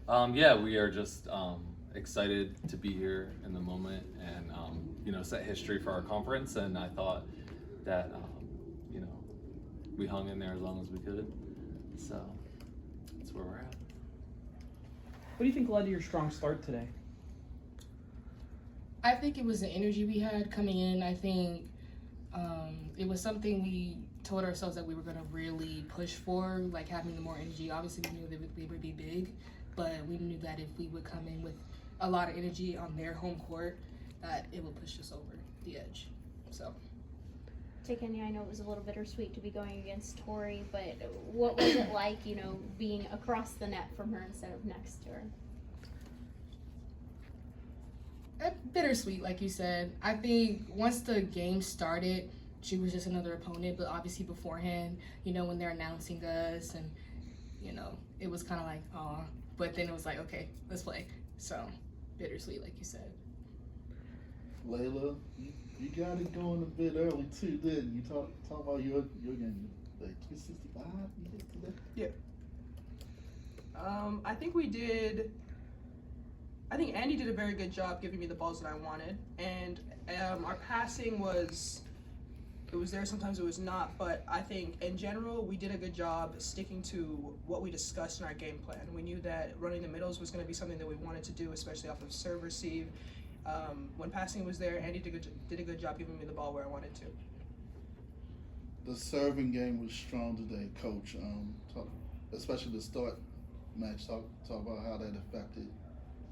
Yeah, we are just excited to be here in the moment and set history for our conference. And I thought that you know we hung in there as long as we could. So that's where we're at. What do you think led to your strong start today? I think it was the energy we had coming in. I think it was something we told ourselves that we were going to really push for, like having the more energy. Obviously, we knew they would be big, but we knew that if we would come in with a lot of energy on their home court, that it would push us over the edge. So. TaKenya, I know it was a little bittersweet to be going against Tori, but what was it like, being across the net from her instead of next to her? Bittersweet, like you said. I think once the game started, she was just another opponent, but obviously beforehand, when they're announcing us and, it was kind of like, aw, but then it was like, okay, let's play. So, bittersweet, like you said. Laila, you got it going a bit early too, didn't you? Talk about your game, like 365 you hit today? Yeah. I think Andy did a very good job giving me the balls that I wanted, and our passing was there, sometimes it was not, but I think in general we did a good job sticking to what we discussed in our game plan. We knew that running the middles was going to be something that we wanted to do, especially off of serve receive. When passing was there, Andy did a good job giving me the ball where I wanted to. The serving game was strong today, Coach. Especially the start match. Talk about how that affected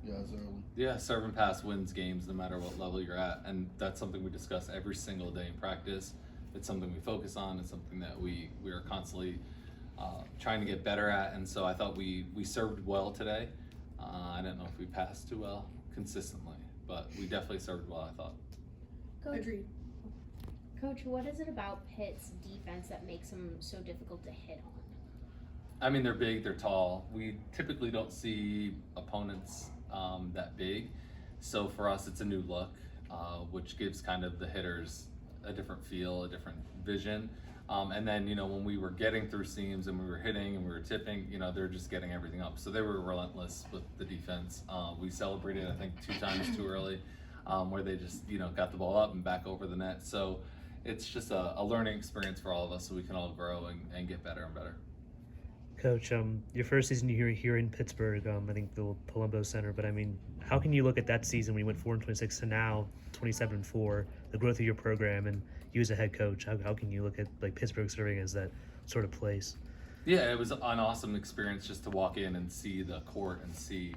you guys early. Yeah, serve and pass wins games no matter what level you're at, and that's something we discuss every single day in practice. It's something we focus on. It's something that we are constantly trying to get better at, and so I thought we served well today. I don't know if we passed too well consistently, but we definitely served well, I thought. Agreed. Coach, what is it about Pitt's defense that makes them so difficult to hit on? I mean, they're big, they're tall. We typically don't see opponents that big. So for us, it's a new look, which gives kind of the hitters a different feel, a different vision. And then, when we were getting through seams and we were hitting and we were tipping, they're just getting everything up. So they were relentless with the defense. We celebrated, I think, 2 times too early, where they just, got the ball up and back over the net. So it's just a learning experience for all of us so we can all grow and get better and better. Coach, your first season here in Pittsburgh, I think the Palumbo Center, but I mean, how can you look at that season when you went 4-26 to now 27-4, the growth of your program, and you as a head coach, how can you look at like Pittsburgh serving as that sort of place? Yeah, it was an awesome experience just to walk in and see the court and see,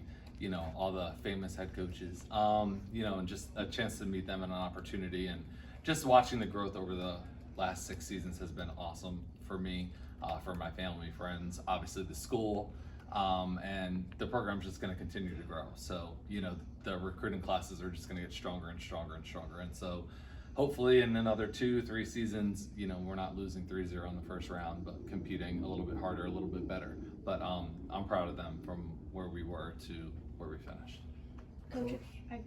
all the famous head coaches, and just a chance to meet them and an opportunity, and just watching the growth over the last 6 seasons has been awesome for me. For my family, friends, obviously the school, and the program's just going to continue to grow. So, the recruiting classes are just going to get stronger and stronger and stronger. And so hopefully in another 2-3 seasons, we're not losing 3-0 in the first round, but competing a little bit harder, a little bit better. But I'm proud of them from where we were to where we finished. Coach, I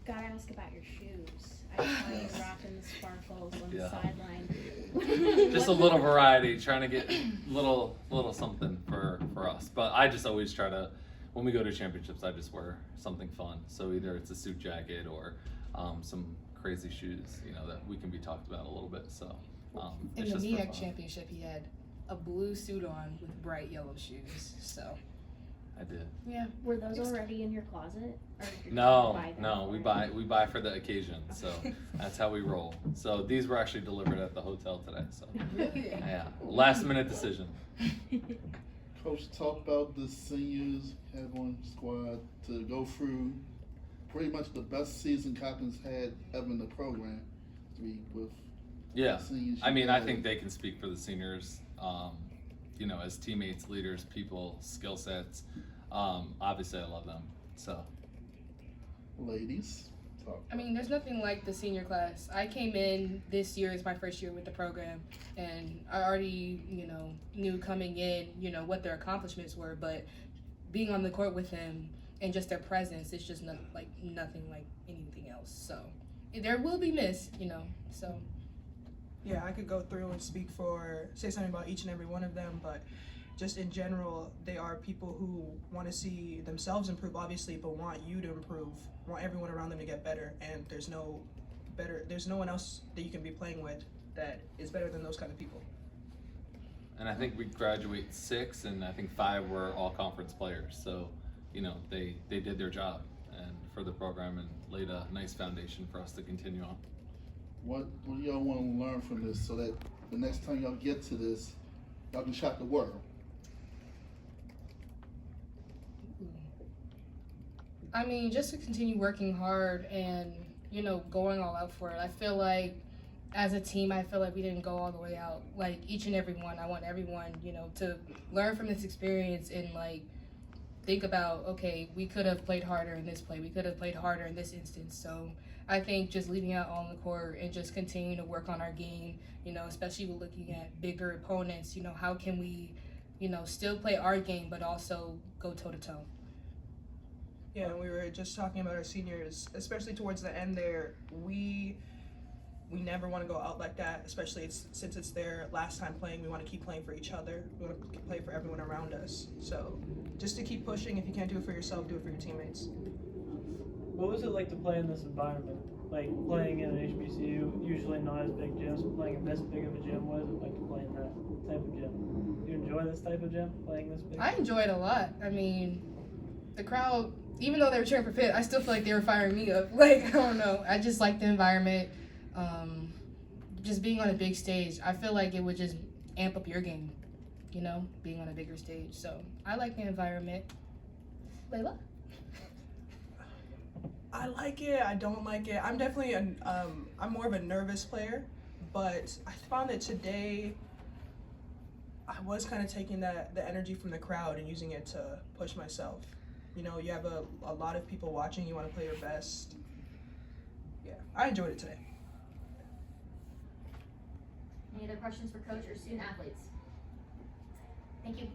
gotta ask about your shoes. I saw you rocking the sparkles on the sideline. Just a little variety, trying to get little something for us. But I just always try to, when we go to championships, I just wear something fun. So either it's a suit jacket or some crazy shoes, that we can be talked about a little bit. So In it's the just for MEAC fun. championship, he had a blue suit on with bright yellow shoes. So I did. yeah. Were those already in your closet? Or did you No, buy them no, for we it? buy for the occasion. So that's how we roll. So these were actually delivered at the hotel today. So yeah, last minute decision. Coach, talk about the seniors, have one squad to go through pretty much the best season Coppin's had ever in the program. With Yeah, seniors I mean, I you think had. they can speak for the seniors, as teammates, leaders, people, skill sets. Obviously, I love them. So, Ladies, talk. I mean, there's nothing like the senior class. I came in this year as my first year with the program, and I already, knew coming in, what their accomplishments were. But being on the court with them and just their presence, it's just nothing like anything else. So there will be missed, So Yeah, I could go through and say something about each and every one of them, but just in general, they are people who want to see themselves improve, obviously, but want you to improve, want everyone around them to get better. And there's no one else that you can be playing with that is better than those kind of people. And I think we graduate 6, and I think 5 were all conference players. So, you know, they did their job and for the program and laid a nice foundation for us to continue on. What do y'all want to learn from this so that the next time y'all get to this, y'all can shock the world? I mean, just to continue working hard and, you know, going all out for it. I feel like as a team, I feel like we didn't go all the way out. Like, each and every one, I want everyone, you know, to learn from this experience and, like, think about, okay, we could have played harder in this play. We could have played harder in this instance. So I think just leaving out on the court and just continuing to work on our game, you know, especially with looking at bigger opponents, you know, how can we, you know, still play our game but also go toe-to-toe. Yeah, and we were just talking about our seniors, especially towards the end there. We never want to go out like that, especially since it's their last time playing. We want to keep playing for each other. We want to play for everyone around us. So just to keep pushing. If you can't do it for yourself, do it for your teammates. What was it like to play in this environment? Like playing in an HBCU, usually not as big gyms, but playing in this big of a gym. What is it like to play in that type of gym? Do you enjoy this type of gym, playing this big? I enjoy it a lot. I mean, the crowd, even though they were cheering for Pitt, I still feel like they were firing me up. Like, I don't know. I just like the environment. Just being on a big stage, I feel like it would just amp up your game, you know, being on a bigger stage. So I like the environment. Laila? I like it. I don't like it. I'm definitely I'm more of a nervous player, but I found that today I was kind of taking the energy from the crowd and using it to push myself. You know, you have a lot of people watching. You want to play your best. Yeah, I enjoyed it today. Any other questions for coach or student athletes? Thank you.